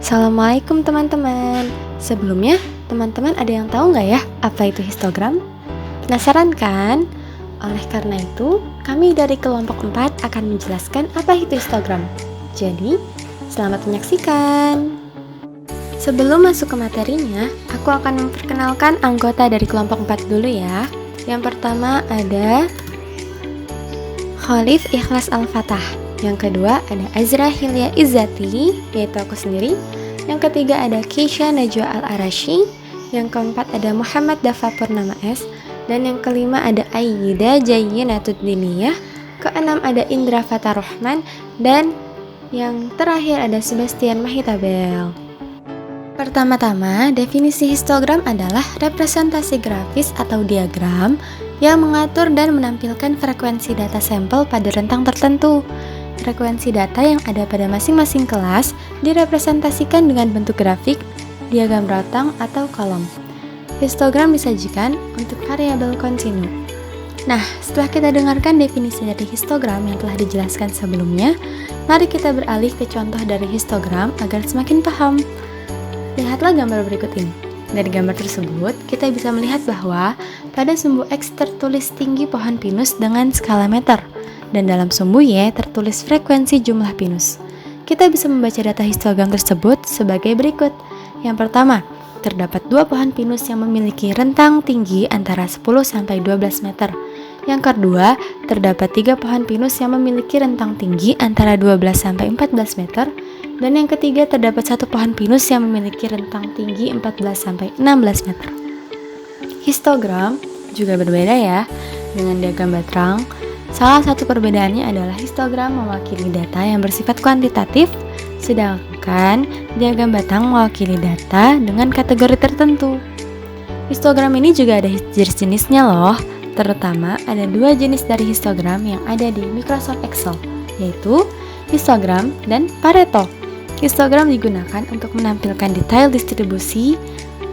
Assalamualaikum teman-teman. Sebelumnya, teman-teman ada yang tahu nggak ya apa itu histogram? Penasaran kan? Oleh karena itu, kami dari kelompok 4 akan menjelaskan apa itu histogram. Jadi, selamat menyaksikan. Sebelum masuk ke materinya, aku akan memperkenalkan anggota dari kelompok 4 dulu ya. Yang pertama ada Khalif Ikhlas Al-Fatah. Yang kedua ada Azra Hilya Izzati, yaitu aku sendiri. Yang ketiga ada Keisha Najwa Al-Arashi. Yang keempat ada Muhammad Dafa Purnama S. Dan yang kelima ada Ayyida Jayyinatuddiniyah. Keenam ada Indra Fathar-Rahman. Dan yang terakhir ada Sebastian Mahitabel. Pertama-tama, definisi histogram adalah representasi grafis atau diagram yang mengatur dan menampilkan frekuensi data sampel pada rentang tertentu. Frekuensi data yang ada pada masing-masing kelas direpresentasikan dengan bentuk grafik, diagram rotang, atau kolom. Histogram disajikan untuk variabel kontinu. Nah, setelah kita dengarkan definisi dari histogram yang telah dijelaskan sebelumnya, mari kita beralih ke contoh dari histogram agar semakin paham. Lihatlah gambar berikut ini. Dari gambar tersebut, kita bisa melihat bahwa pada sumbu X tertulis tinggi pohon pinus dengan skala meter, dan dalam sumbu Y tertulis frekuensi jumlah pinus. Kita bisa membaca data histogram tersebut sebagai berikut. Yang pertama, terdapat 2 pohon pinus yang memiliki rentang tinggi antara 10-12 meter. Yang kedua, terdapat 3 pohon pinus yang memiliki rentang tinggi antara 12-14 meter. Dan yang ketiga, terdapat 1 pohon pinus yang memiliki rentang tinggi 14-16 meter. Histogram juga berbeda ya dengan diagram Batrang. Salah satu perbedaannya adalah histogram mewakili data yang bersifat kuantitatif, sedangkan diagram batang mewakili data dengan kategori tertentu. Histogram ini juga ada jenis-jenisnya loh, terutama ada 2 jenis dari histogram yang ada di Microsoft Excel, yaitu histogram dan Pareto. Histogram digunakan untuk menampilkan detail distribusi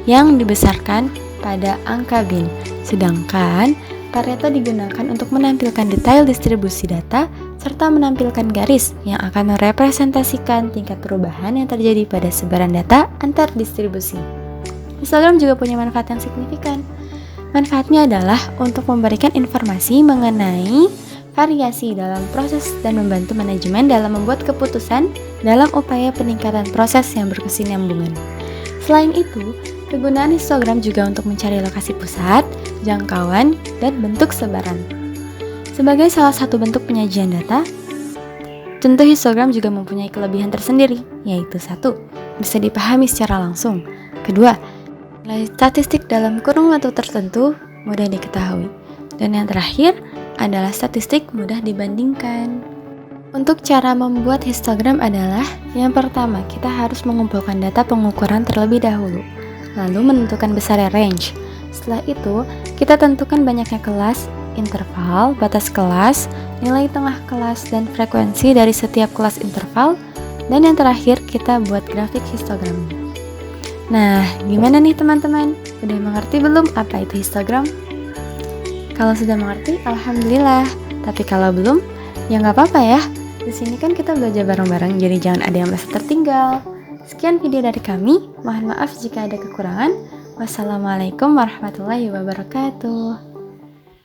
yang dibesarkan pada angka bin, sedangkan Pareto digunakan untuk menampilkan detail distribusi data serta menampilkan garis yang akan merepresentasikan tingkat perubahan yang terjadi pada sebaran data antar distribusi. Histogram juga punya manfaat yang signifikan. Manfaatnya adalah untuk memberikan informasi mengenai variasi dalam proses dan membantu manajemen dalam membuat keputusan dalam upaya peningkatan proses yang berkesinambungan. Selain itu, kegunaan histogram juga untuk mencari lokasi pusat, jangkauan, dan bentuk sebaran. Sebagai salah satu bentuk penyajian data, tentu histogram juga mempunyai kelebihan tersendiri, yaitu 1. Bisa dipahami secara langsung. Kedua, nilai statistik dalam kurun waktu tertentu mudah diketahui. Dan yang terakhir adalah statistik mudah dibandingkan. Untuk cara membuat histogram adalah yang pertama, kita harus mengumpulkan data pengukuran terlebih dahulu, lalu menentukan besarnya range. Setelah itu, kita tentukan banyaknya kelas, interval, batas kelas, nilai tengah kelas, dan frekuensi dari setiap kelas interval. Dan yang terakhir, kita buat grafik histogramnya. Nah, gimana nih teman-teman? Udah mengerti belum apa itu histogram? Kalau sudah mengerti, alhamdulillah. Tapi kalau belum, ya nggak apa-apa ya. Di sini kan kita belajar bareng-bareng, jadi jangan ada yang merasa tertinggal. Sekian video dari kami. Mohon maaf jika ada kekurangan. Wassalamualaikum warahmatullahi wabarakatuh.